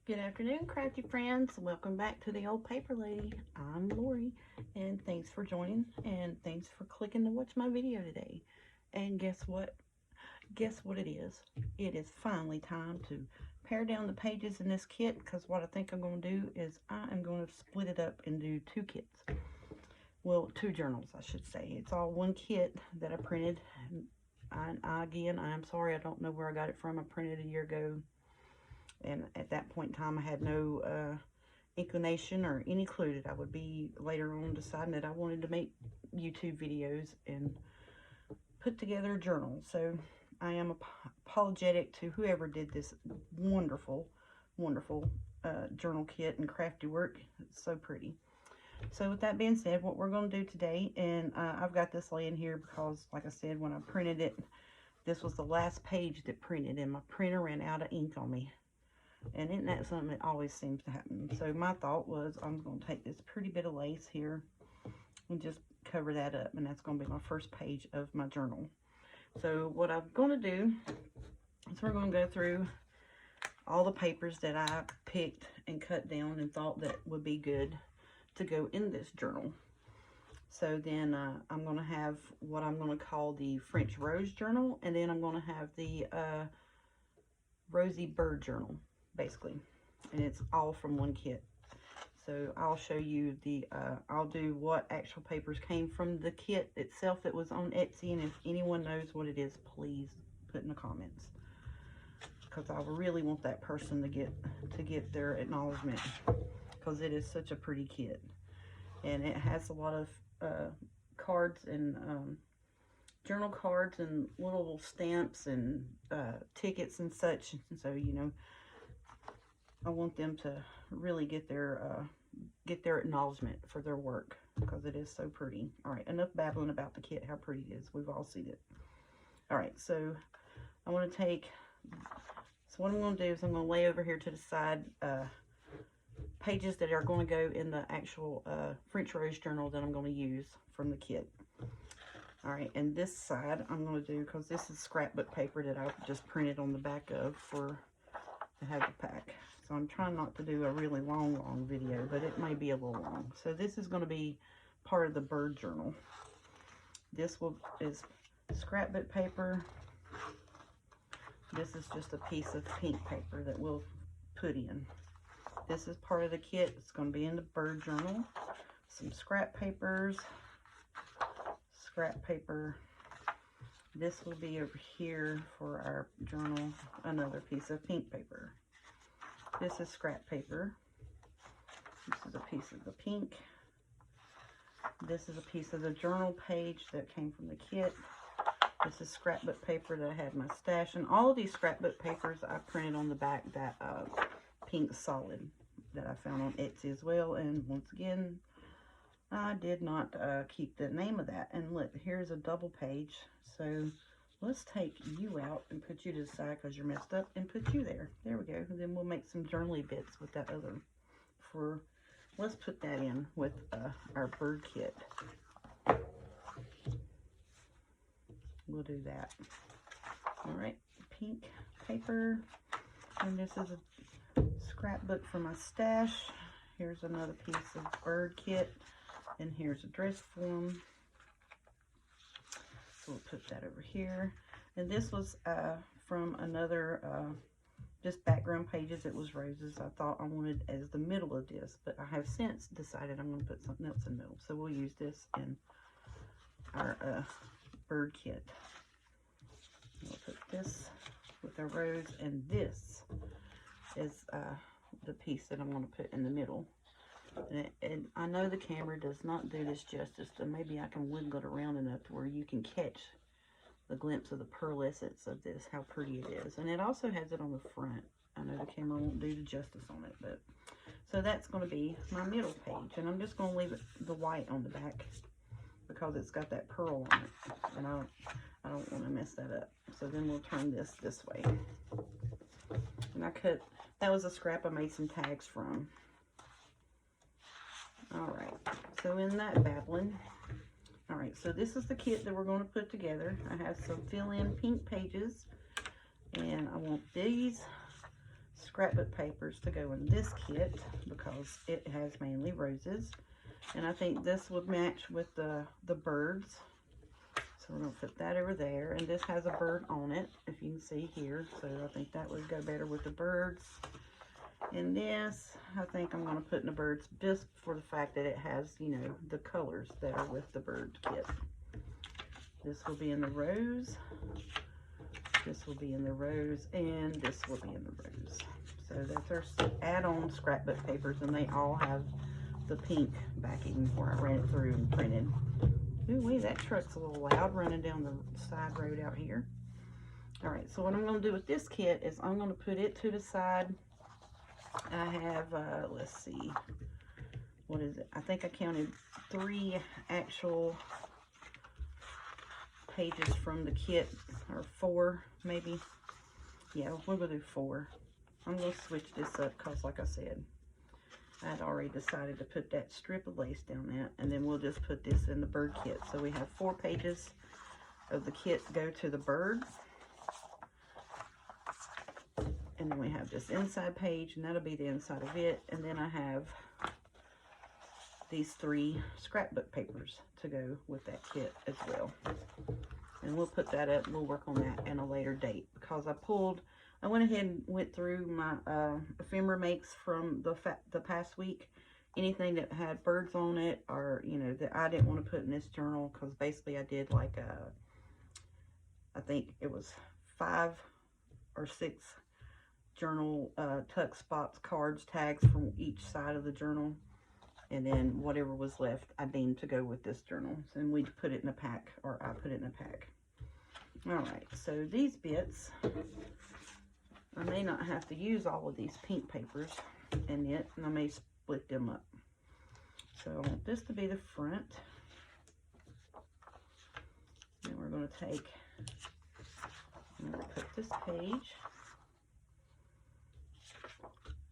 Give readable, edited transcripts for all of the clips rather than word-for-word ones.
Good afternoon, crafty friends. Welcome back to the Old Paper Lady. I'm Lori, and thanks for joining, and thanks for clicking to watch my video today. And guess what? Guess what it is? It is finally time to pare down the pages in this kit, because what I think I'm going to do is I am going to split it up and do two kits. Well, two journals, I should say. It's all one kit that I printed. Again, I'm sorry, I don't know where I got it from. I printed a year ago. And at that point in time, I had no inclination or any clue that I would be later on deciding that I wanted to make YouTube videos and put together a journal. So I am apologetic to whoever did this wonderful, wonderful journal kit and crafty work. It's so pretty. So with that being said, what we're going to do today, and I've got this laying here because, like I said, when I printed it, this was the last page that printed, and my printer ran out of ink on me. And isn't that something that always seems to happen? So my thought was I'm going to take this pretty bit of lace here and just cover that up. And that's going to be my first page of my journal. So what I'm going to do is we're going to go through all the papers that I picked and cut down and thought that would be good to go in this journal. So then I'm going to have what I'm going to call the French Rose journal. And then I'm going to have the Rosy Bird journal, basically, and it's all from one kit. So I'll show you the I'll do what actual papers came from the kit itself that was on Etsy, and if anyone knows what it is, please put in the comments, because I really want that person to get their acknowledgement, because it is such a pretty kit, and it has a lot of cards and journal cards and little stamps and tickets and such. So, you know, I want them to really get their acknowledgement for their work, because it is so pretty. All right, enough babbling about the kit, how pretty it is. We've all seen it. All right, so I want to take, so what I'm going to do is I'm going to lay over here to the side pages that are going to go in the actual French Rose journal that I'm going to use from the kit. All right, and this side I'm going to do, because this is scrapbook paper that I just printed on the back of to have the pack. So I'm trying not to do a really long video, but it may be a little long. So this is going to be part of the bird journal. This is scrapbook paper. This is just a piece of pink paper that we'll put in. This is part of the kit. It's going to be in the bird journal. Some scrap papers. Scrap paper. This will be over here for our journal, another piece of pink paper. This is scrap paper. This is a piece of the pink. This is a piece of the journal page that came from the kit. This is scrapbook paper that I had in my stash, and all of these scrapbook papers I printed on the back that pink solid that I found on Etsy as well. And once again, I did not keep the name of that. And look, here's a double page. So let's take you out and put you to the side because you're messed up, and put you there. There we go. And then we'll make some journaly bits with that other. Let's put that in with our bird kit. We'll do that. All right, pink paper. And this is a scrapbook for my stash. Here's another piece of bird kit. And here's a dress form. So we'll put that over here. And this was from another, just background pages. It was roses. I thought I wanted as the middle of this, but I have since decided I'm going to put something else in the middle. So we'll use this in our bird kit. We'll put this with our rose, and this is the piece that I'm going to put in the middle. And I know the camera does not do this justice, so maybe I can wiggle it around enough to where you can catch the glimpse of the pearlescence of this, how pretty it is. And it also has it on the front. I know the camera won't do the justice on it, but so that's going to be my middle page. And I'm just going to leave it the white on the back because it's got that pearl on it, and I don't want to mess that up. So then we'll turn this way. And I cut, that was a scrap I made some tags from. Alright, so in that babbling, alright, so this is the kit that we're going to put together. I have some fill-in pink pages, and I want these scrapbook papers to go in this kit because it has mainly roses. And I think this would match with the birds. So we're going to put that over there. And this has a bird on it, if you can see here. So I think that would go better with the birds. And this, I think I'm going to put in the birds just for the fact that it has, you know, the colors that are with the bird kit. This will be in the rose. This will be in the rose. And this will be in the rose. So that's our add-on scrapbook papers. And they all have the pink backing where I ran it through and printed. Ooh, wait, that truck's a little loud running down the side road out here. All right, so what I'm going to do with this kit is I'm going to put it to the side. I have, let's see, what is it? I think I counted 3 actual pages from the kit, or 4 maybe. Yeah, we'll do 4. I'm going to switch this up because, like I said, I'd already decided to put that strip of lace down that, and then we'll just put this in the bird kit. So we have 4 pages of the kit go to the bird. And then we have this inside page, and that'll be the inside of it. And then I have these 3 scrapbook papers to go with that kit as well. And we'll put that up, we'll work on that in a later date, because I went ahead and went through my ephemera makes from the past week. Anything that had birds on it, or, you know, that I didn't want to put in this journal, because basically I did like I think it was 5 or 6 journal tuck spots, cards, tags from each side of the journal, and then whatever was left I deemed to go with this journal, and we put it in a pack, or I put it in a pack. All right, so these bits, I may not have to use all of these pink papers in it, and I may split them up. So I want this to be the front, and we're going to take, I'm going to put this page.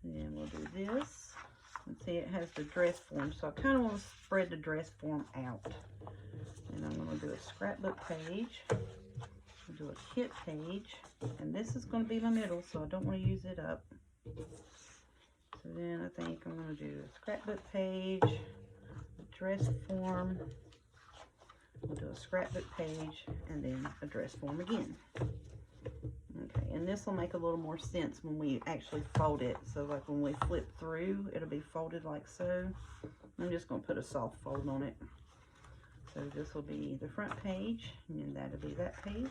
And then we'll do this. And see, it has the dress form, so I kind of want to spread the dress form out. And I'm going to do a scrapbook page. I'll do a kit page. And this is going to be the middle, so I don't want to use it up. So then I think I'm going to do a scrapbook page, a dress form. We'll do a scrapbook page, and then a dress form again. Okay, and this will make a little more sense when we actually fold it. So like when we flip through, it'll be folded like so. I'm just going to put a soft fold on it. So this will be the front page, and then that'll be that page.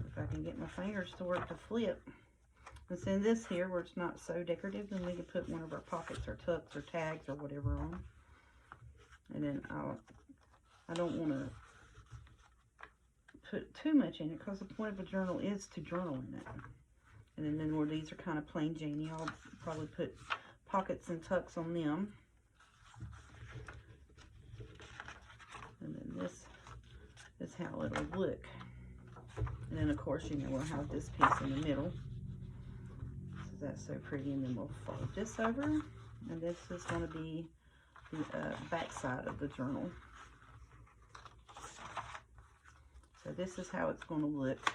If I can get my fingers to work to flip. And send this here where it's not so decorative, then we can put one of our pockets or tucks or tags or whatever on. And then I don't want to put too much in it, because the point of a journal is to journal in it. And then where these are kind of plain Janie, I'll probably put pockets and tucks on them. And then this is how it'll look. And then of course, you know, we'll have this piece in the middle. So that's so pretty. And then we'll fold this over. And this is going to be the back side of the journal. So this is how it's going to look.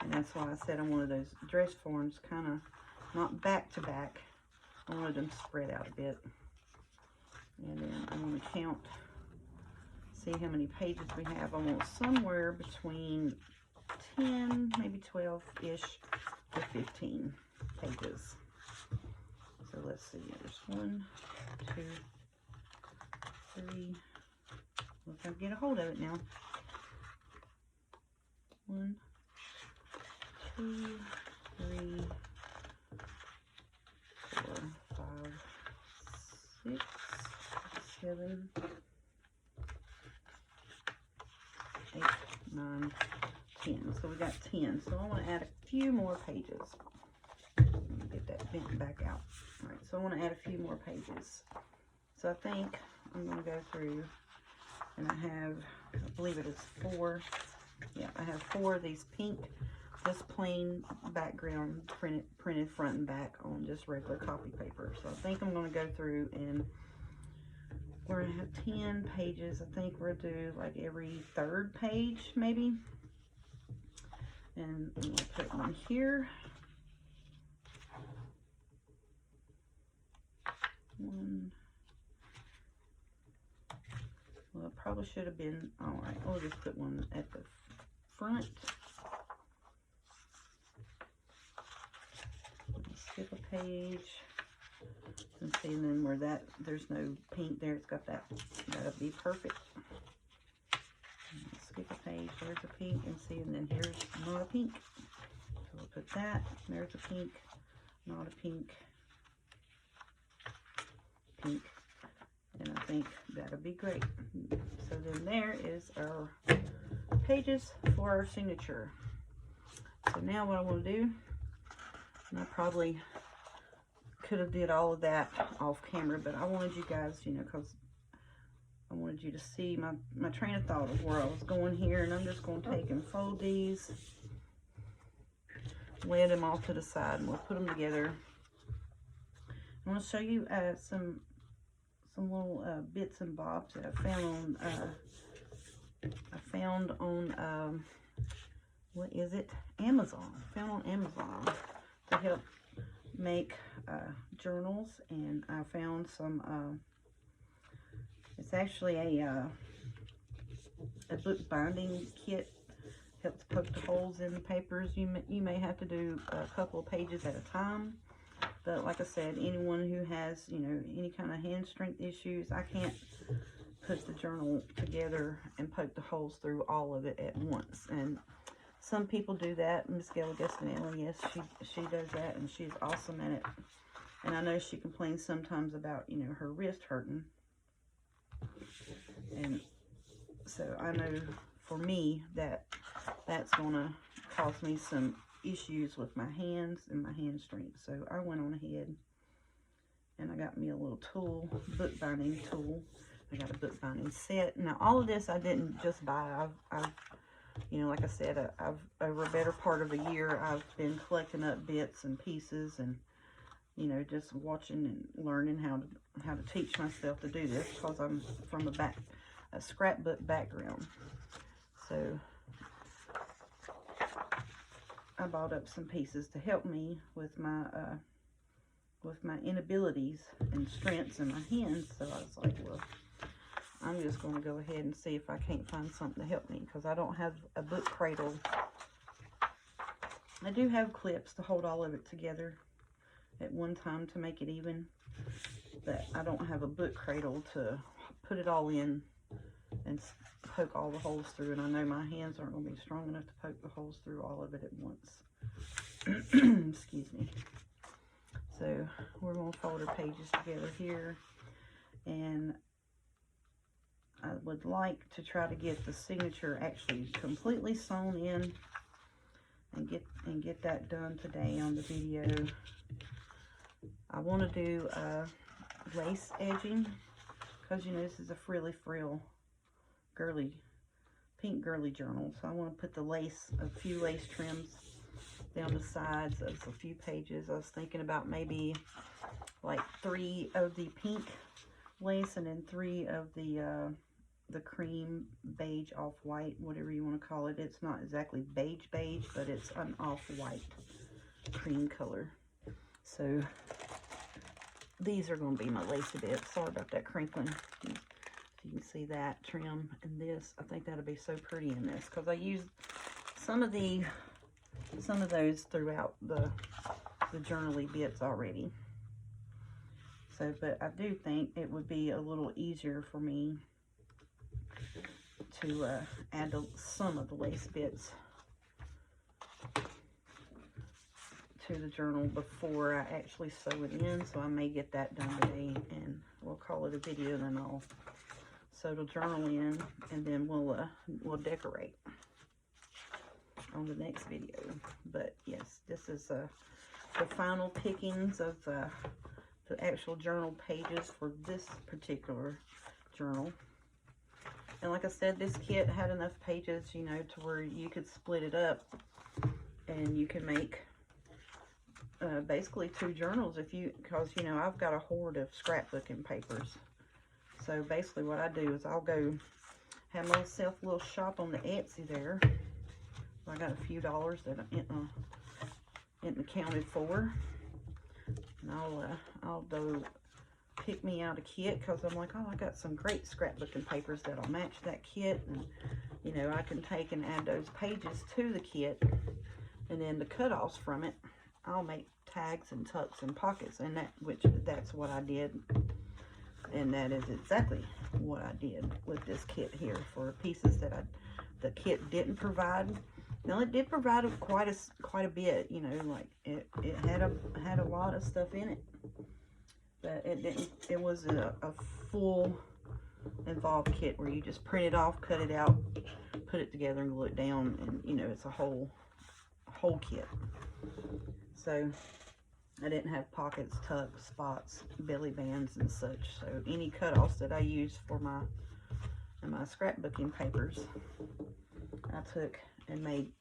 And that's why I said I wanted those dress forms kind of not back to back. I wanted them spread out a bit. And then I'm going to count, see how many pages we have. I want somewhere between 10, maybe 12-ish to 15 pages. So let's see, there's 1, 2, 3. If I can get a hold of it now. 1, 2, 3, 4, 5, 6, 7, 8, 9, 10. So we got 10. So I want to add a few more pages. Let me get that bent back out. All right, so I want to add a few more pages. So I think I'm going to go through, and I have, I believe it is 4. Yeah, I have 4 of these pink, just plain background printed front and back on just regular copy paper. So I think I'm going to go through and we're gonna have 10 pages. I think we're due like every 3rd page maybe. And I'm gonna put one here. One. Well, it probably should have been, all right, we'll just put one at the front. Skip a page. And see, and then where that, there's no pink there, it's got that, that'll be perfect. Skip a page, there's a pink, and see, and then here's not a pink. So we'll put that, there's a pink, not a pink, pink, and I think that'll be great. So then there is our pages for our signature. So now what I want to do, and I probably could have did all of that off camera, but I wanted you guys, you know, because I wanted you to see my train of thought of where I was going here. And I'm just going to take and fold these, lay them off to the side, and we'll put them together. I want to show you some little bits and bobs that I found on what is it? Amazon. Found on Amazon to help make journals, and I found some. It's actually a book binding kit. Helps poke the holes in the papers. You may have to do a couple of pages at a time. But like I said, anyone who has, you know, any kind of hand strength issues, I can't put the journal together and poke the holes through all of it at once. And some people do that. Miss Gail Gastinelli, yes, she does that, and she's awesome at it. And I know she complains sometimes about, you know, her wrist hurting. And so I know for me that's gonna cause me some issues with my hands and my hand strength. So I went on ahead and I got me a little tool, book binding tool. I got a book binding set. Now all of this I didn't just buy. I've you know, like I said, I've over a better part of a year I've been collecting up bits and pieces, and you know, just watching and learning how to teach myself to do this, because I'm from a scrapbook background. So I bought up some pieces to help me with my inabilities and strengths in my hands. So I was like, well, I'm just going to go ahead and see if I can't find something to help me, because I don't have a book cradle. I do have clips to hold all of it together at one time to make it even, but I don't have a book cradle to put it all in and poke all the holes through, and I know my hands aren't going to be strong enough to poke the holes through all of it at once. Excuse me. So we're going to fold our pages together here, and I would like to try to get the signature actually completely sewn in and get that done today on the video. I want to do lace edging, because you know this is a frilly frill girly, pink girly journal. So I want to put the lace, a few lace trims down the sides of a few pages. I was thinking about maybe like 3 of the pink lace, and then 3 of the cream beige off-white, whatever you want to call it. It's not exactly beige, but it's an off-white cream color. So these are going to be my lacy bits. Sorry about that crinkling. You can see that trim, and this, I think that'll be so pretty in this, because I used some of those throughout the journaly bits already. So, but I do think it would be a little easier for me to add some of the lace bits to the journal before I actually sew it in. So I may get that done today, and we'll call it a video, then I'll sew the journal in, and then we'll decorate on the next video. But yes, this is the final pickings of the actual journal pages for this particular journal. And like I said, this kit had enough pages, you know, to where you could split it up and you can make basically 2 journals, because you know I've got a hoard of scrapbooking papers. So basically what I do is I'll go have myself a little shop on the Etsy there. I got a few dollars that isn't accounted for. And I'll do pick me out a kit, because I'm like, oh, I got some great scrapbooking papers that'll match that kit, and you know, I can take and add those pages to the kit, and then the cutoffs from it, I'll make tags and tucks and pockets, and that's what I did, and that is exactly what I did with this kit here for pieces that the kit didn't provide. Now it did provide quite a bit, you know, like it had a lot of stuff in it. But it didn't. It was a full involved kit where you just print it off, cut it out, put it together, and glue it down, and you know, it's a whole kit. So I didn't have pockets, tucks, spots, belly bands, and such. So any cutoffs that I used for my scrapbooking papers, I took and made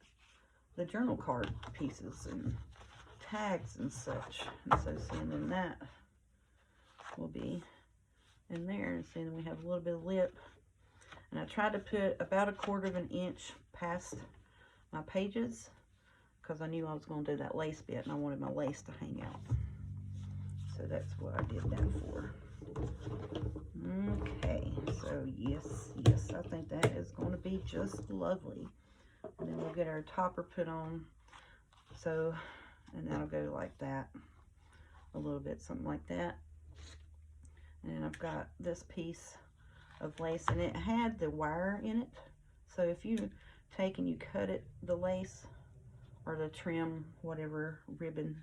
the journal card pieces and tags and such. And so seeing in that will be in there, and seeing we have a little bit of lip, and I tried to put about 1/4 of an inch past my pages because I knew I was going to do that lace bit, and I wanted my lace to hang out. So that's what I did that for. Okay, so yes, I think that is going to be just lovely. And then we'll get our topper put on. So, and that'll go like that, a little bit, something like that. And I've got this piece of lace, and it had the wire in it. So if you take and you cut it, the lace or the trim, whatever ribbon,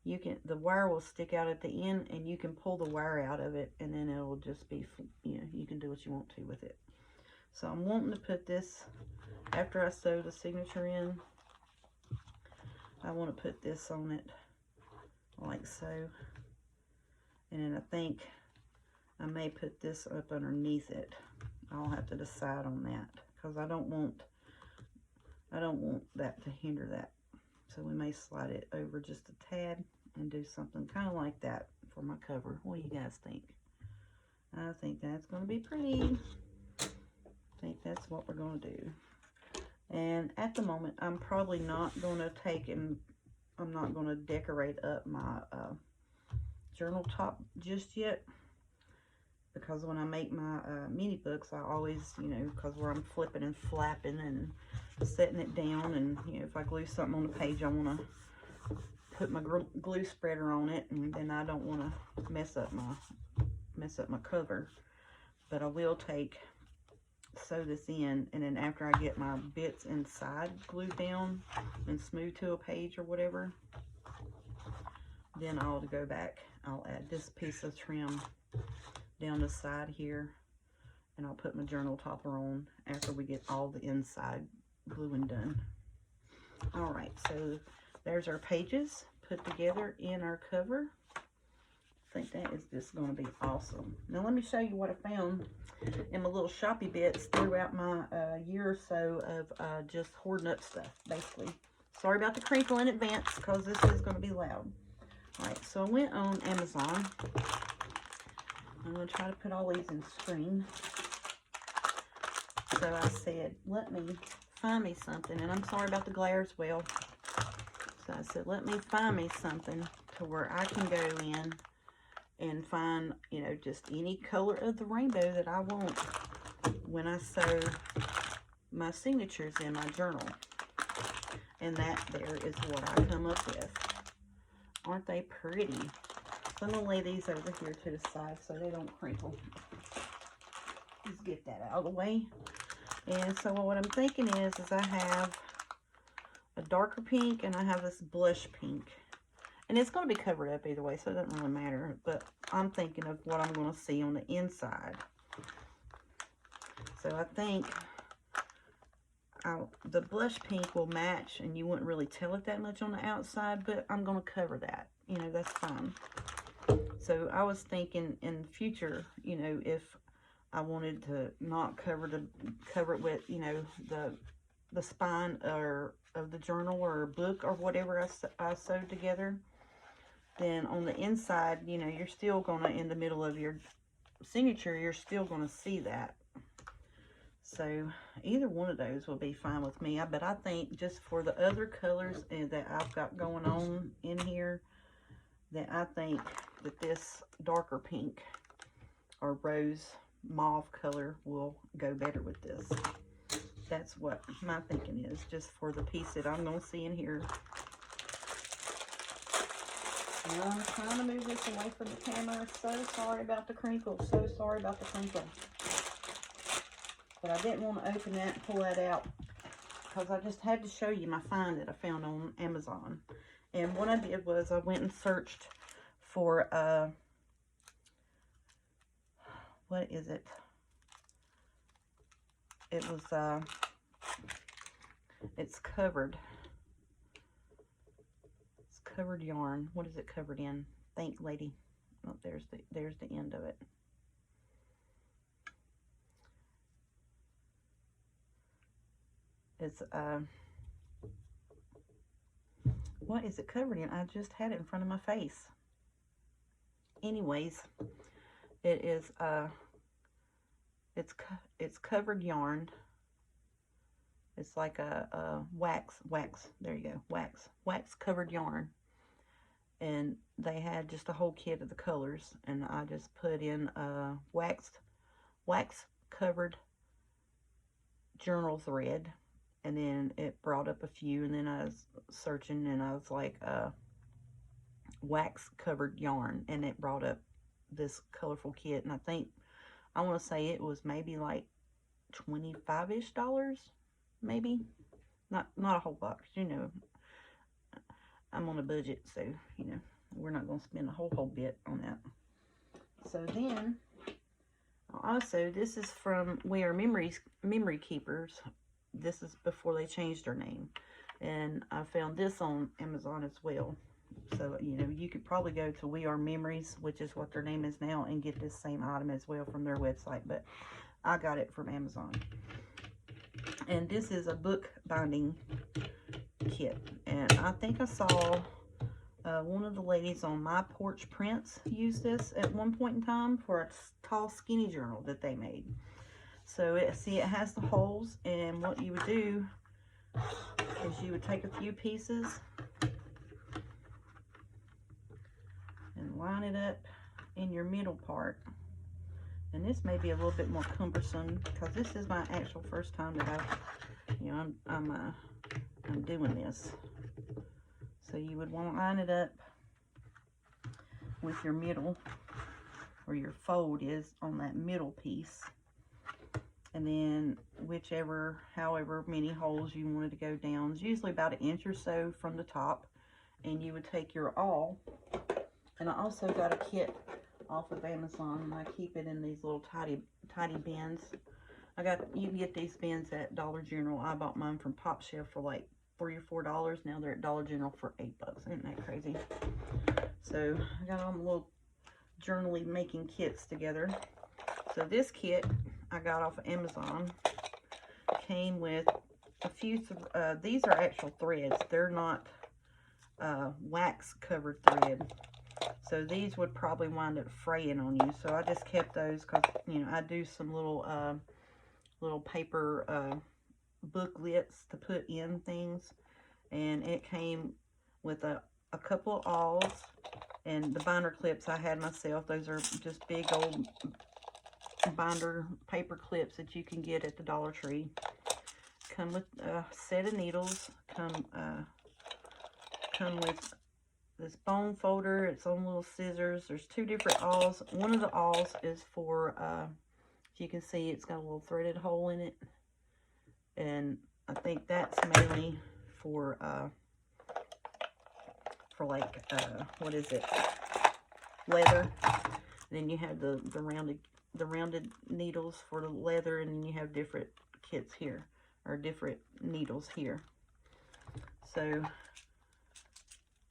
the wire will stick out at the end, and you can pull the wire out of it, and then it'll just be, you know, you can do what you want to with it. So I'm wanting to put this, after I sew the signature in, I want to put this on it like so. And then I think I may put this up underneath it. I'll have to decide on that, because I don't want that to hinder that. So we may slide it over just a tad and do something kind of like that for my cover. What do you guys think? I think that's going to be pretty. I think that's what we're going to do. And at the moment, I'm probably not going to take and I'm not going to decorate up my journal top just yet, because when I make my mini books, I always, you know, because where I'm flipping and flapping and setting it down, and you know, if I glue something on the page, I want to put my glue spreader on it, and then I don't want to mess up my cover. But I will sew this in, and then after I get my bits inside glued down and smooth to a page or whatever, then I'll go back. I'll add this piece of trim down the side here, and I'll put my journal topper on after we get all the inside gluing done. All right, so there's our pages put together in our cover. I think that is just going to be awesome. Now let me show you what I found in my little shoppy bits throughout my year or so of just hoarding up stuff, basically. Sorry about the crinkle in advance, because this is going to be loud. All right, so I went on Amazon. I'm going to try to put all these in screen. So I said, let me find me something. And I'm sorry about the glare as well. So I said, let me find me something to where I can go in and find, you know, just any color of the rainbow that I want when I sew my signatures in my journal. And that there is what I come up with. Aren't they pretty? So I'm going to lay these over here to the side so they don't crinkle. Just get that out of the way. And so what I'm thinking is I have a darker pink and I have this blush pink. And it's going to be covered up either way, so it doesn't really matter. But I'm thinking of what I'm going to see on the inside. So I think the blush pink will match, and you wouldn't really tell it that much on the outside, but I'm going to cover that. You know, that's fine. So I was thinking in the future, you know, if I wanted to not cover it with, you know, the spine of the journal or book or whatever I sewed together, then on the inside, you know, you're still gonna, in the middle of your signature, you're still going to see that. So either one of those will be fine with me. But I think just for the other colors that I've got going on in here, that I think that this darker pink or rose mauve color will go better with this. That's what my thinking is, just for the piece that I'm going to see in here. Now I'm trying to move this away from the camera. So sorry about the crinkle. So sorry about the crinkle. But I didn't want to open that and pull that out, because I just had to show you my find that I found on Amazon. And what I did was I went and searched for, what is it? It was, it's covered. It's covered yarn. What is it covered in? Think, lady. Oh, there's the end of it. It's, what is it covered in? I just had it in front of my face. Anyways, it is, it's covered yarn. It's like a wax, there you go, wax covered yarn. And they had just a whole kit of the colors, and I just put in wax covered journal thread. And then it brought up a few, and then I was searching, and I was like, wax covered yarn, and it brought up this colorful kit. And I think, I want to say it was maybe like $25-ish, maybe. Not a whole box, you know. I'm on a budget, so, you know, we're not going to spend a whole bit on that. So then, also, this is from We Are Memory Keepers. This is before they changed their name, and I found this on Amazon as well. So, you know, you could probably go to We Are Memories, which is what their name is now, and get this same item as well from their website, but I got it from Amazon. And this is a book binding kit, and I think I saw one of the ladies on My Porch Prints use this at one point in time for a tall skinny journal that they made. So see, it has the holes, and what you would do is you would take a few pieces and line it up in your middle part. And this may be a little bit more cumbersome, because this is my actual first time that I'm doing this. So you would want to line it up with your middle, where your fold is on that middle piece. And then however many holes you wanted to go down, it's usually about 1 inch or so from the top. And you would take your awl, and I also got a kit off of Amazon, and I keep it in these little tiny bins. You can get these bins at Dollar General. I bought mine from Pop Shelf for like $3 or $4. Now they're at Dollar General for $8. Isn't that crazy? So I got all my little journaling making kits together. So this kit I got off of Amazon came with a few, these are actual threads. They're not wax covered thread. So these would probably wind up fraying on you. So I just kept those because, you know, I do some little paper booklets to put in things. And it came with a couple of awls, and the binder clips I had myself. Those are just big old binder paper clips that you can get at the Dollar Tree. Come with a set of needles. Come with this bone folder, its own little scissors. There's 2 different awls. One of the awls is for, as you can see, it's got a little threaded hole in it. And I think that's mainly for like, what is it? Leather. Then you have the rounded needles for the leather, and then you have different kits here, or different needles here. So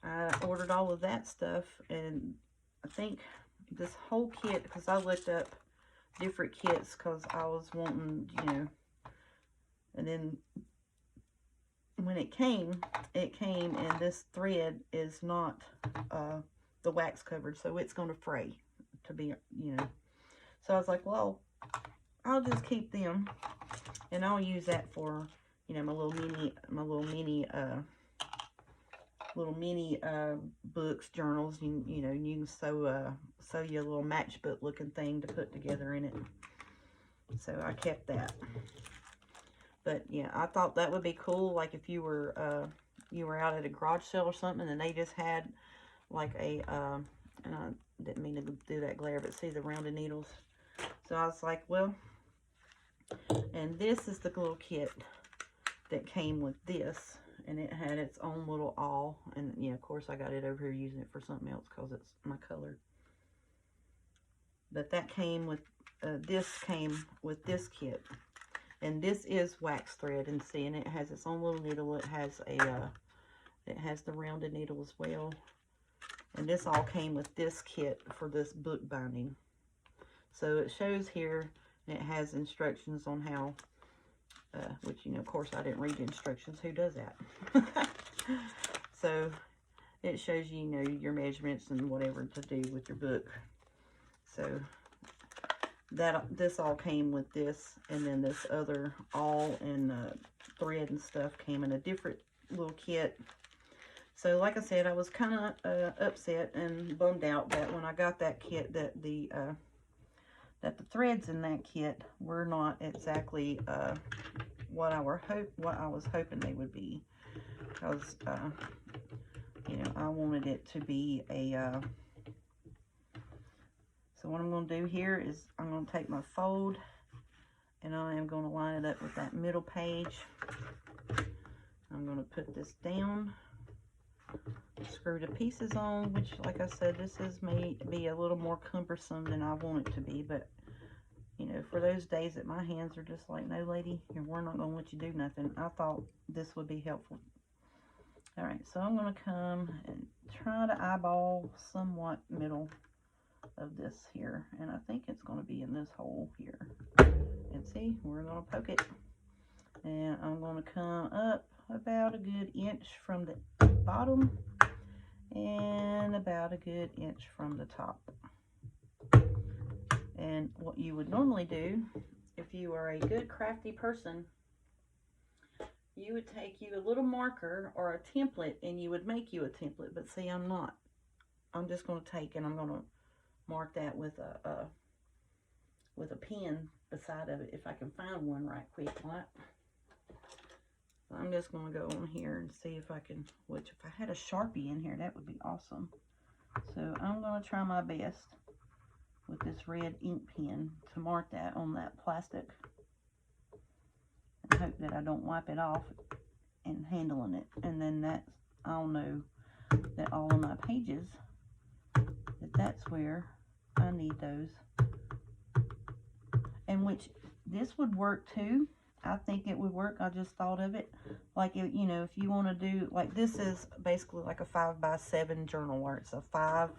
I ordered all of that stuff, and I think this whole kit, because I looked up different kits because I was wanting, you know, and then when it came, and this thread is not the wax covered, so it's going to fray, to be, you know. So I was like, well, I'll just keep them, and I'll use that for, you know, my little mini books, journals. You know, you can sew you a little matchbook looking thing to put together in it. So I kept that. But yeah, I thought that would be cool. Like if you were out at a garage sale or something, and they just had like a and I didn't mean to do that glare, but see the rounded needles. So I was like, well, and this is the little kit that came with this, and it had its own little awl. And yeah, of course I got it over here using it for something else because it's my color. But that came with this came with this kit, and this is wax thread. And see, and it has its own little needle. It has a it has the rounded needle as well. And this all came with this kit for this book binding. So it shows here, and it has instructions on how, which, you know, of course I didn't read the instructions. Who does that? So it shows you, you know, your measurements and whatever to do with your book. So this all came with this, and then this other awl and thread and stuff came in a different little kit. So like I said, I was kind of upset and bummed out that when I got that kit, that the threads in that kit were not exactly what I was hoping they would be, because you know, I wanted it to be a. So what I'm going to do here is I'm going to take my fold, and I am going to line it up with that middle page. I'm going to put this down, screw the pieces on, which, like I said, this may be a little more cumbersome than I want it to be, but you know, for those days that my hands are just like, no lady, we're not going to let you do nothing, I thought this would be helpful. All right, so I'm going to come and try to eyeball somewhat middle of this here, and I think it's going to be in this hole here. And see, we're going to poke it, and I'm going to come up about a good inch from the bottom and about a good inch from the top. And what you would normally do, if you are a good crafty person, you would take you a little marker or a template, and you would make you a template. But see, I'm not. I'm just going to take, and I'm going to mark that with a pen beside of it, if I can find one right quick. Right? So I'm just going to go on here and see if I can, which if I had a Sharpie in here, that would be awesome. So I'm going to try my best with this red ink pen to mark that on that plastic, and hope that I don't wipe it off in handling it. And then I'll know that all of my pages, that's where I need those. And which this would work too. I think it would work. I just thought of it. Like, you know, if you want to do, like, this is basically like a 5x7 journal, where it's a 5,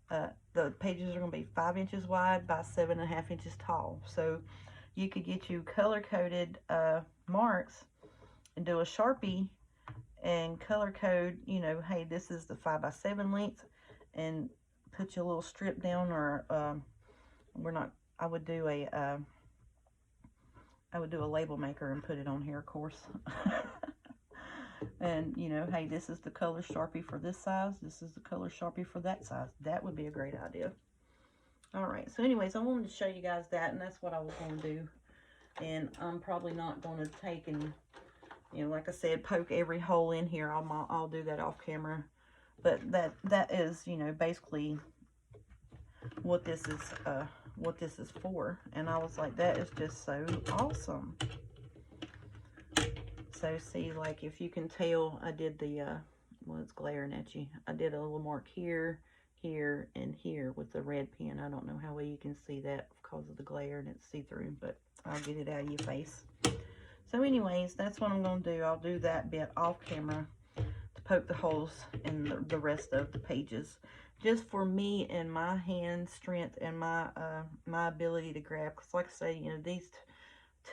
the pages are going to be 5 inches wide by 7.5 inches tall. So you could get you color-coded marks and do a Sharpie and color code, you know, hey, this is the 5x7 length, and put your little strip down, or I would do a label maker and put it on here, of course. And, you know, hey, this is the color Sharpie for this size. This is the color Sharpie for that size. That would be a great idea. All right. So anyways, I wanted to show you guys that, and that's what I was going to do. And I'm probably not going to take and, you know, like I said, poke every hole in here. I'll do that off camera. But that is, you know, basically what this is for. And I was like, that is just so awesome. So see, like, if you can tell, I did the well, it's glaring at you, I did a little mark here, here, and here with the red pen. I don't know how well you can see that because of the glare and it's see-through, but I'll get it out of your face. So anyways, that's what I'm going to do. I'll do that bit off camera to poke the holes in the rest of the pages, just for me and my hand strength and my my ability to grab. Because like I say, you know, these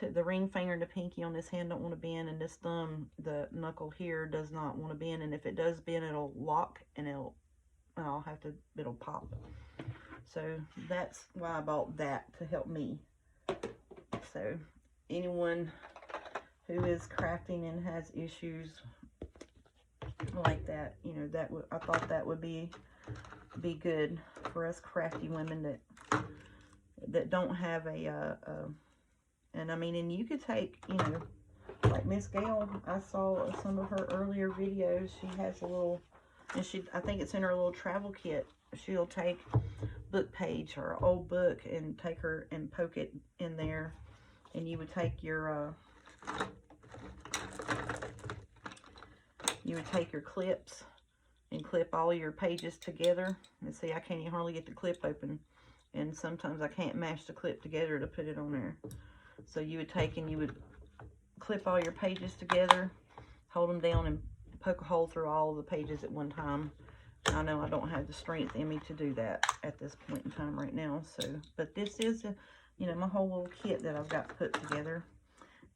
the ring finger and the pinky on this hand don't want to bend, and this thumb, the knuckle here, does not want to bend. And if it does bend, it'll lock, and it'll pop. So that's why I bought that, to help me. So anyone who is crafting and has issues like that, you know, I thought that would be good for us crafty women that don't have and I mean, and you could take, you know, like Miss Gail, I saw some of her earlier videos. She has a little, and I think it's in her little travel kit. She'll take book page or old book and take her and poke it in there, and you would take your clips and clip all your pages together. And see, I can't even hardly get the clip open, and sometimes I can't mash the clip together to put it on there. So you would take and you would clip all your pages together, hold them down, and poke a hole through all the pages at one time. I know I don't have the strength in me to do that at this point in time right now. So, but this is, you know, my whole little kit that I've got put together.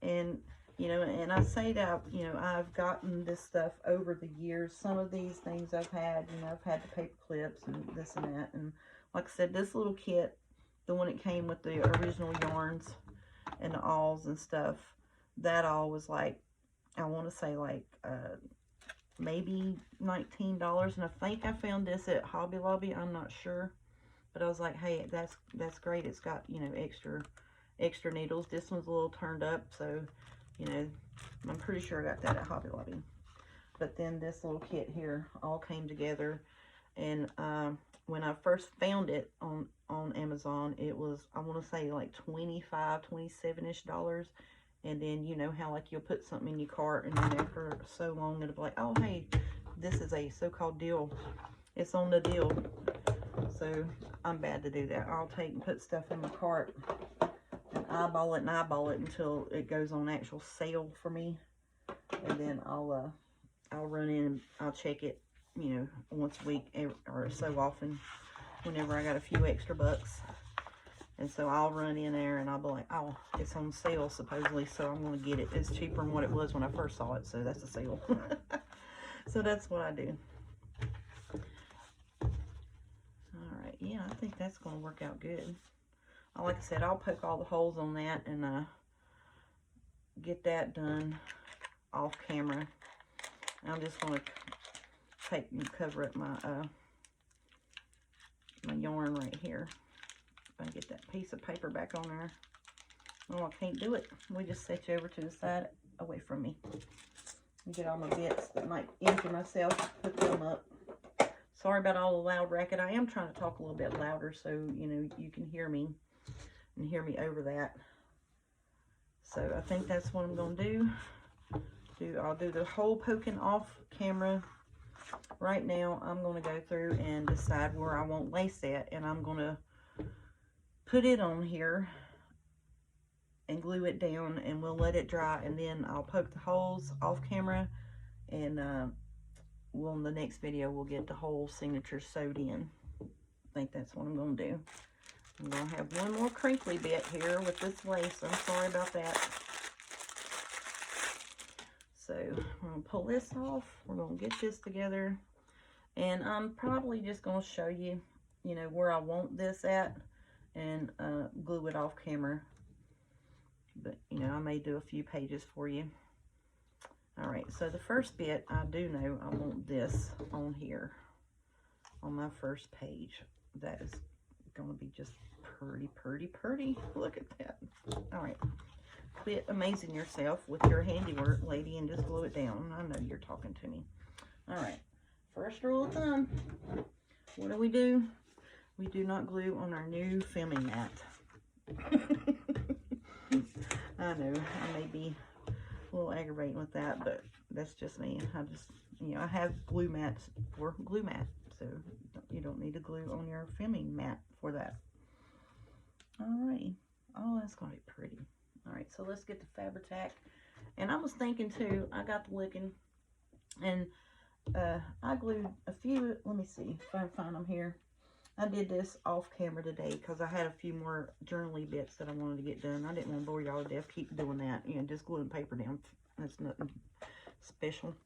And, you know, and I say that, you know, I've gotten this stuff over the years. Some of these things I've had, you know, I've had the paper clips and this and that. And like I said, this little kit, the one that came with the original yarns and the awls and stuff, that all was like, I want to say like maybe $19. And I think I found this at Hobby Lobby. I'm not sure, but I was like, hey, that's great. It's got, you know, extra needles. This one's a little turned up, so, you know, I'm pretty sure I got that at Hobby Lobby. But then this little kit here all came together, and when I first found it on Amazon, it was, I want to say like $25, $27-ish. And then, you know how like you'll put something in your cart, and then after so long it'll be like, oh hey, this is a so-called deal. It's on the deal. So I'm bad to do that. I'll take and put stuff in my cart and eyeball it until it goes on actual sale for me. And then I'll run in and I'll check it, you know, once a week or so often, whenever I got a few extra bucks. And so I'll run in there and I'll be like, oh, it's on sale supposedly, so I'm going to get it. It's cheaper than what it was when I first saw it, so that's a sale. So that's what I do. Alright, yeah, I think that's going to work out good. Like I said, I'll poke all the holes on that and get that done off camera. I'm just going to take and cover up my my yarn right here. If I can get that piece of paper back on there. Oh, I can't do it. We just set you over to the side away from me. And get all my bits that might injure myself, put them up. Sorry about all the loud racket. I am trying to talk a little bit louder so, you know, you can hear me and hear me over that. So I think that's what I'm going to do. I'll do the whole poking off camera. Right now, I'm going to go through and decide where I want lace at, and I'm going to put it on here and glue it down, and we'll let it dry, and then I'll poke the holes off camera, and in the next video we'll get the whole signature sewed in. I think that's what I'm going to do. I'm going to have one more crinkly bit here with this lace. I'm sorry about that. So I'm going to pull this off. We're going to get this together, and I'm probably just going to show you, you know, where I want this at, and glue it off camera. But, you know, I may do a few pages for you. All right, so the first bit, I do know I want this on here on my first page. That is going to be just pretty, pretty, pretty. Look at that. All right, quit amazing yourself with your handiwork, lady, and just glue it down. I know you're talking to me. All right, first rule of thumb, what do? We do not glue on our new filming mat. I know, I may be a little aggravating with that, but that's just me. I just, you know, I have glue mats for glue mat, so you don't need to glue on your filming mat for that. Alrighty. Oh, that's going to be pretty. Alright, so let's get the Fabri-Tac. And I was thinking too, I got the licking, and I glued a few, let me see if I can find them here. I did this off camera today because I had a few more journaling bits that I wanted to get done. I didn't want to bore y'all to death, keep doing that, you know, just gluing paper down. That's nothing special.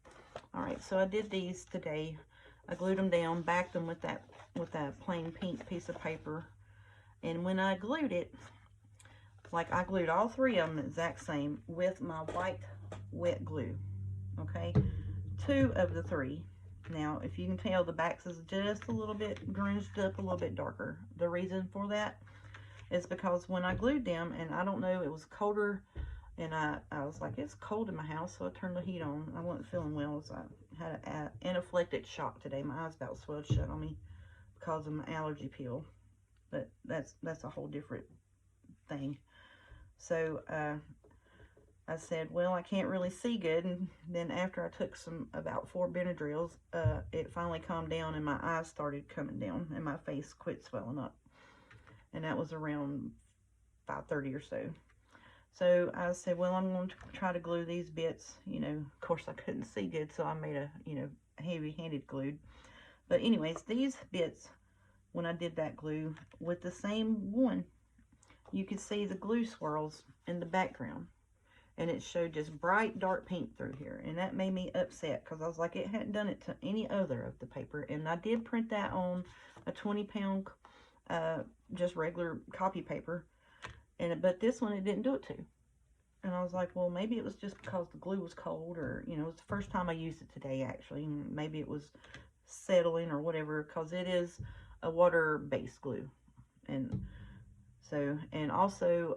All right, so I did these today. I glued them down, backed them with that plain pink piece of paper. And when I glued it, like I glued all three of them the exact same with my white wet glue, okay? 2 of the 3. Now, if you can tell, the backs is just a little bit grunged up, a little bit darker. The reason for that is because when I glued them, and I don't know, it was colder, and I was like, it's cold in my house, so I turned the heat on. I wasn't feeling well, so I had an anaphylactic shock today. My eyes about swelled shut on me because of my allergy pill, but that's a whole different thing. So I said, well, I can't really see good. And then after I took about 4 Benadryls, it finally calmed down and my eyes started coming down and my face quit swelling up. And that was around 5:30 or so. So I said, well, I'm going to try to glue these bits. You know, of course I couldn't see good, so I made a, you know, heavy-handed glue. But anyways, these bits, when I did that glue with the same one, you could see the glue swirls in the background. And it showed just bright dark pink through here. And that made me upset because I was like, it hadn't done it to any other of the paper. And I did print that on a 20-pound just regular copy paper. But this one, it didn't do it to. And I was like, well, maybe it was just because the glue was cold, or, you know, it's the first time I used it today, actually. Maybe it was settling or whatever, because it is a water-based glue. And so, and also,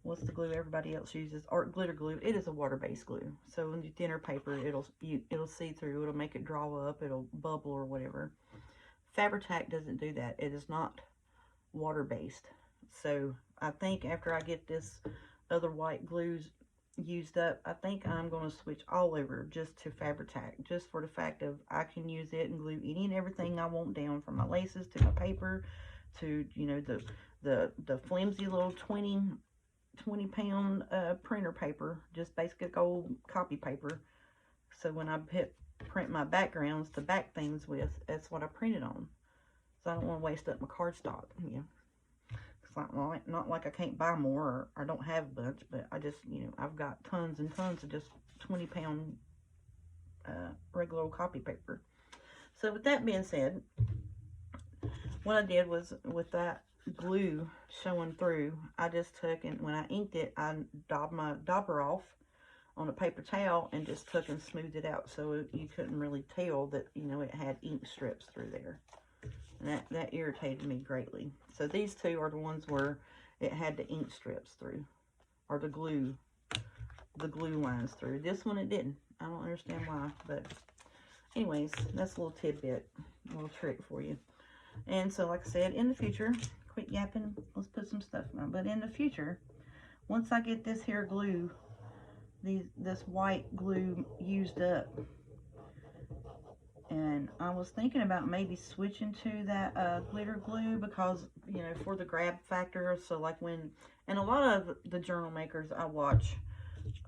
what's the glue everybody else uses? Art glitter glue. It is a water-based glue. So when you thinner paper, it'll see through. It'll make it draw up. It'll bubble or whatever. Fabri-Tac doesn't do that. It is not water-based. So I think after I get this other white glues used up, I think I'm going to switch all over just to Fabri-Tac, just for the fact of I can use it and glue any and everything I want down, from my laces to my paper to, you know, the flimsy little 20-pound printer paper, just basic old copy paper. So when I print my backgrounds to back things with, that's what I printed on. So I don't want to waste up my cardstock, you know. It's not like I can't buy more, or I don't have a bunch, but I just, you know, I've got tons and tons of just 20-pound regular old copy paper. So with that being said, what I did was, with that glue showing through, I just took, and when I inked it, I daubed my dauber off on a paper towel and just took and smoothed it out, so you couldn't really tell that, you know, it had ink strips through there. And that irritated me greatly. So these two are the ones where it had the ink strips through, or the glue lines through. This one it didn't. I don't understand why, but anyways, that's a little tidbit, a little trick for you. And so, like I said, in the future, quit yapping, let's put some stuff on. But in the future, once I get this here glue, this white glue used up, and I was thinking about maybe switching to that glitter glue, because, you know, for the grab factor. So like when, and a lot of the journal makers I watch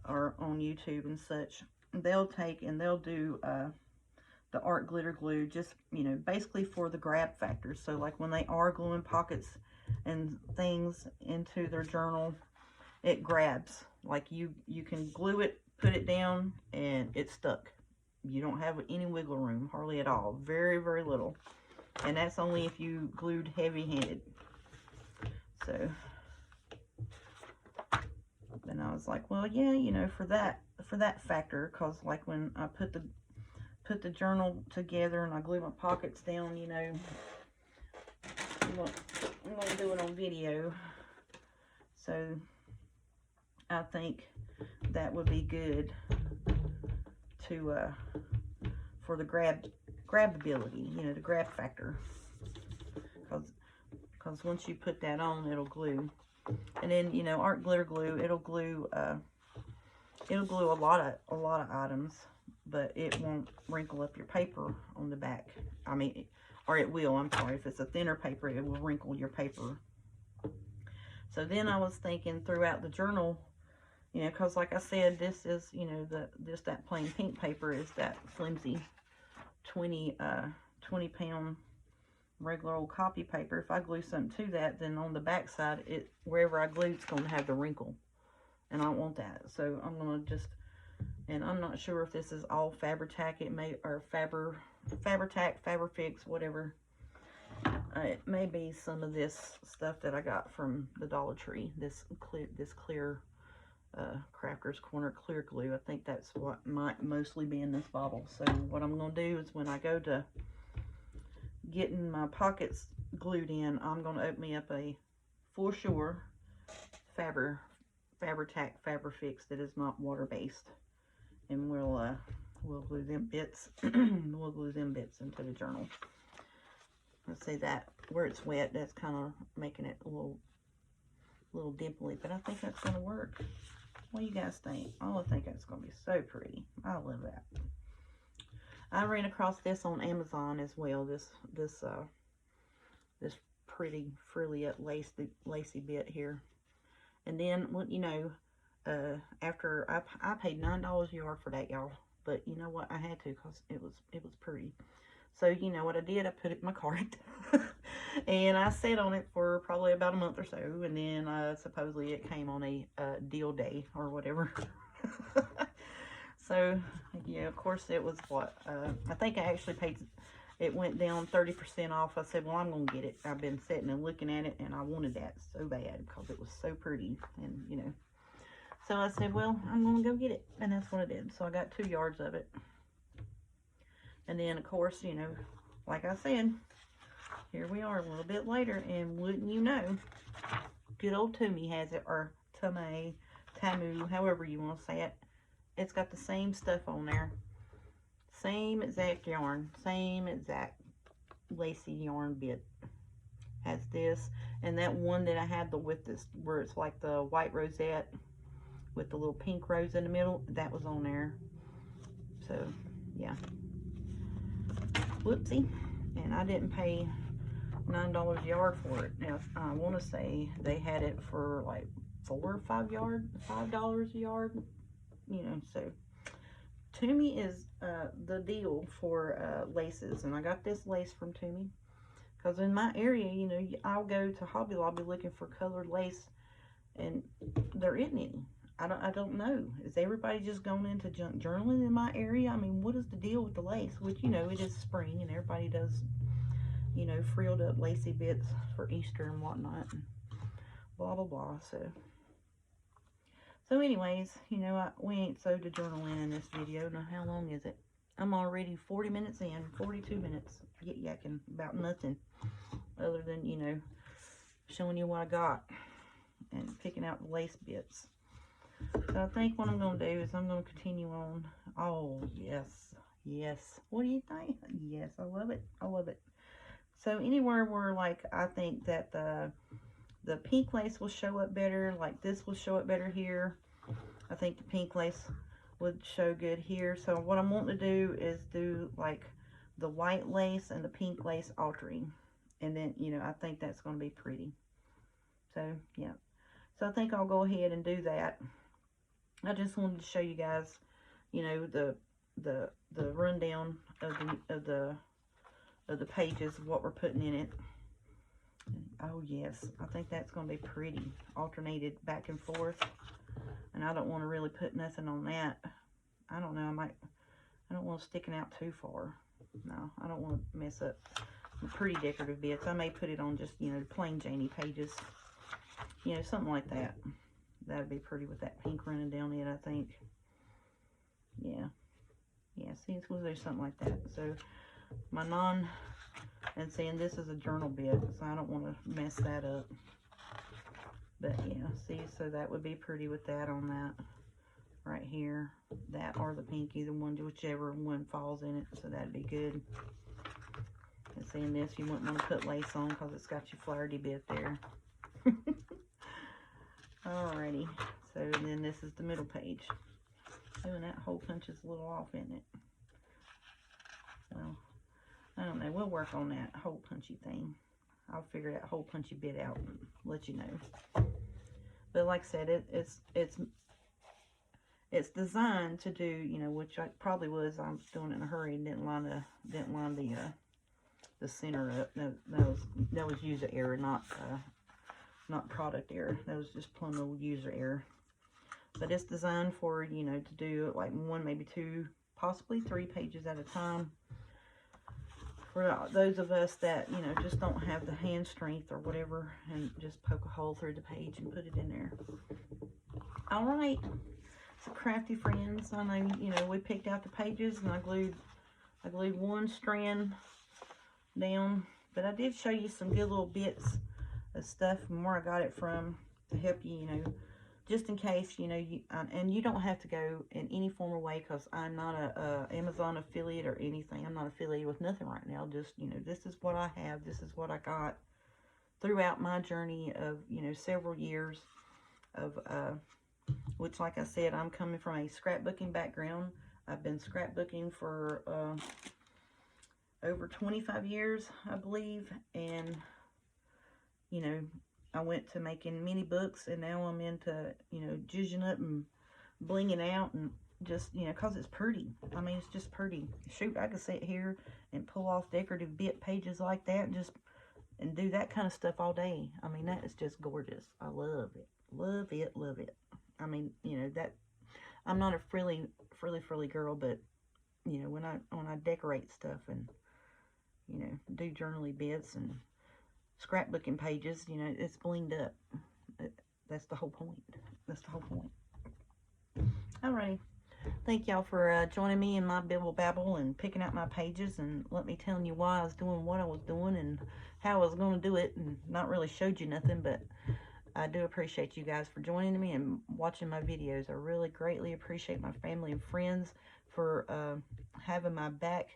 are on YouTube and such, they'll take and they'll do the art glitter glue, just, you know, basically for the grab factor. So like when they are gluing pockets and things into their journal, it grabs. Like you can glue it, put it down, and it's stuck. You don't have any wiggle room, hardly at all. Very, very little. And that's only if you glued heavy-handed. So then I was like, well, yeah, you know, for that factor, because like when I put the journal together and I glue my pockets down, you know, I'm going to do it on video. So I think that would be good to for the grabability, you know, the grab factor, because once you put that on, it'll glue. And then, you know, art glitter glue, it'll glue a lot of items, but it won't wrinkle up your paper on the back. I mean, or it will, I'm sorry, if it's a thinner paper, it will wrinkle your paper. So then I was thinking throughout the journal, you know, because like I said, this is, you know, that plain pink paper is that flimsy 20-pound regular old copy paper. If I glue something to that, then on the back side, wherever I glue, it's going to have the wrinkle. And I don't want that. So I'm going to just And I'm not sure if this is all Fabri-Tac. It may, or Fabri-Tac, Fabri-Fix, whatever. It may be some of this stuff that I got from the Dollar Tree. This clear Crafter's Corner clear glue. I think that's what might mostly be in this bottle. So what I'm going to do is when I go to getting my pockets glued in, I'm going to open me up a For Sure Fabri-Tac Fabri-Fix that is not water-based. And we'll glue them bits. We'll glue them bits into the journal. Let's see that where it's wet, that's kind of making it a little dimply, but I think that's going to work. What do you guys think? Oh, I think that's going to be so pretty. I love that. I ran across this on Amazon as well. This pretty frilly up lacy bit here. And then, well, you know, after I paid $9 a yard for that, y'all. But you know what? I had to because it was pretty. So, you know what I did? I put it in my cart. And I sat on it for probably about a month or so. And then supposedly it came on a deal day or whatever. So, yeah, of course it was what? I think I actually paid, it went down 30% off. I said, well, I'm going to get it. I've been sitting and looking at it, and I wanted that so bad because it was so pretty. And, you know. So I said, well, I'm going to go get it. And that's what I did. So I got 2 yards of it. And then, of course, you know, like I said, here we are a little bit later, and wouldn't you know, good old Toomey has it, or Tamu, however you want to say it. It's got the same stuff on there. Same exact yarn, same exact lacy yarn bit. Has this, and that one that I had with this, where it's like the white rosette with the little pink rose in the middle, that was on there. So, yeah. Whoopsie. And I didn't pay $9 a yard for it. Now, I want to say they had it for like $4 or $5 a yard. You know, so Toomey is the deal for laces. And I got this lace from Toomey. Because in my area, you know, I'll go to Hobby Lobby looking for colored lace. And there isn't any. I don't know. Is everybody just going into junk journaling in my area? I mean, what is the deal with the lace? Which, you know, it is spring and everybody does, you know, frilled up lacy bits for Easter and whatnot. And blah, blah, blah. So anyways, you know, we ain't sewed the journal in this video. Now, how long is it? I'm already 40 minutes in, 42 minutes. Yakking about nothing other than, you know, showing you what I got and picking out the lace bits. So I think what I'm going to do is I'm going to continue on. Oh, yes. Yes. What do you think? Yes, I love it. I love it. So anywhere where, like, I think that the pink lace will show up better, like this will show up better here. I think the pink lace would show good here. So what I'm wanting to do is do, like, the white lace and the pink lace altering. And then, you know, I think that's going to be pretty. So, yeah. So I think I'll go ahead and do that. I just wanted to show you guys, you know, the rundown of the pages of what we're putting in it. Oh yes, I think that's going to be pretty, alternated back and forth. And I don't want to really put nothing on that. I don't know, I don't want it sticking out too far. No, I don't want to mess up the pretty decorative bits. I may put it on just, you know, plain Janie pages. You know, something like that. That'd be pretty with that pink running down it, I think. Yeah. Yeah, see, it's going to do something like that. So, my and saying this is a journal bit, so I don't want to mess that up. But, yeah, see, so that would be pretty with that on that right here. That or the pink, either one, whichever one falls in it. So, that'd be good. And seeing this, you wouldn't want to put lace on because it's got your flaherty bit there. Alrighty, so then this is the middle page. Doing that hole punch is a little off, isn't it? Well, I don't know. We'll work on that hole punchy thing. I'll figure that hole punchy bit out and let you know. But like I said, it's designed to do, you know, which I probably was. I was doing it in a hurry and didn't line the center up. No, that was user error, not product error. That was just plain old user error. but it's designed for, you know, to do like 1, maybe 2, possibly 3 pages at a time. For those of us that, you know, just don't have the hand strength or whatever, and just poke a hole through the page and put it in there. All right, so crafty friends, I know, you know, we picked out the pages and I glued one strand down, but I did show you some good little bits of stuff and where I got it from to help you, you know, just in case, you know, and you don't have to go in any form of way, because I'm not a Amazon affiliate or anything. I'm not affiliated with nothing right now. Just, you know, this is what I have. This is what I got throughout my journey of, you know, several years of, which, like I said, I'm coming from a scrapbooking background. I've been scrapbooking for over 25 years, I believe, and, you know, I went to making mini books, and now I'm into, you know, zhuzhing up and blinging out, and just, you know, because it's pretty. I mean, it's just pretty. Shoot, I could sit here and pull off decorative bit pages like that and do that kind of stuff all day. I mean, that is just gorgeous. I love it. Love it, love it. I mean, you know, that, I'm not a frilly girl, but, you know, when I decorate stuff and, you know, do journaly bits and scrapbooking pages, you know, it's blinged up. That's the whole point. That's the whole point. Alrighty. Thank y'all for joining me in my bibble babble and picking out my pages and let me telling you why I was doing what I was doing and how I was going to do it, and not really showed you nothing, but I do appreciate you guys for joining me and watching my videos. I really greatly appreciate my family and friends for having my back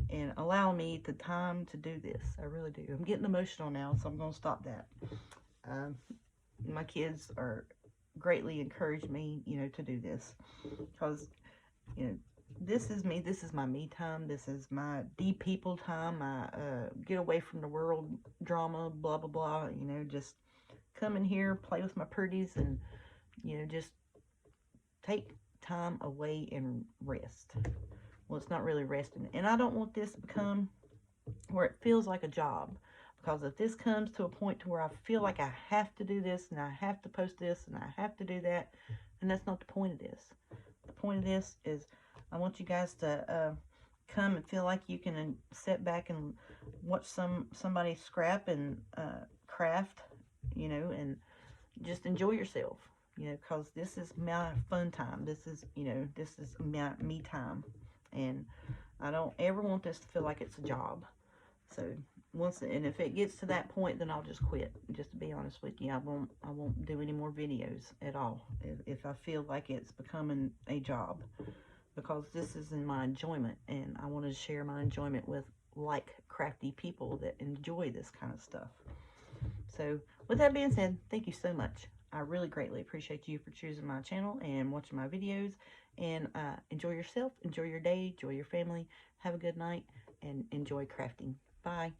and allow me the time to do this. I really do. I'm getting emotional now, so I'm going to stop that. My kids are greatly encouraged me, you know, to do this, because, you know, this is me. This is my me time. This is my de-people time. My get away from the world drama, blah, blah, blah. You know, just come in here, play with my pretties, and, you know, just take time away and rest. Well, it's not really resting. And I don't want this to become where it feels like a job. Because if this comes to a point to where I feel like I have to do this, and I have to post this, and I have to do that, and that's not the point of this. The point of this is I want you guys to come and feel like you can sit back and watch somebody scrap and craft, you know, and just enjoy yourself, you know, because this is my fun time. This is, you know, this is my me time. And I don't ever want this to feel like it's a job. So and if it gets to that point, then I'll just quit. Just to be honest with you, I won't do any more videos at all if I feel like it's becoming a job, because this is in my enjoyment, and I want to share my enjoyment with like crafty people that enjoy this kind of stuff. So with that being said, thank you so much. I really greatly appreciate you for choosing my channel and watching my videos. And enjoy yourself, enjoy your day, enjoy your family. Have a good night, and enjoy crafting. Bye.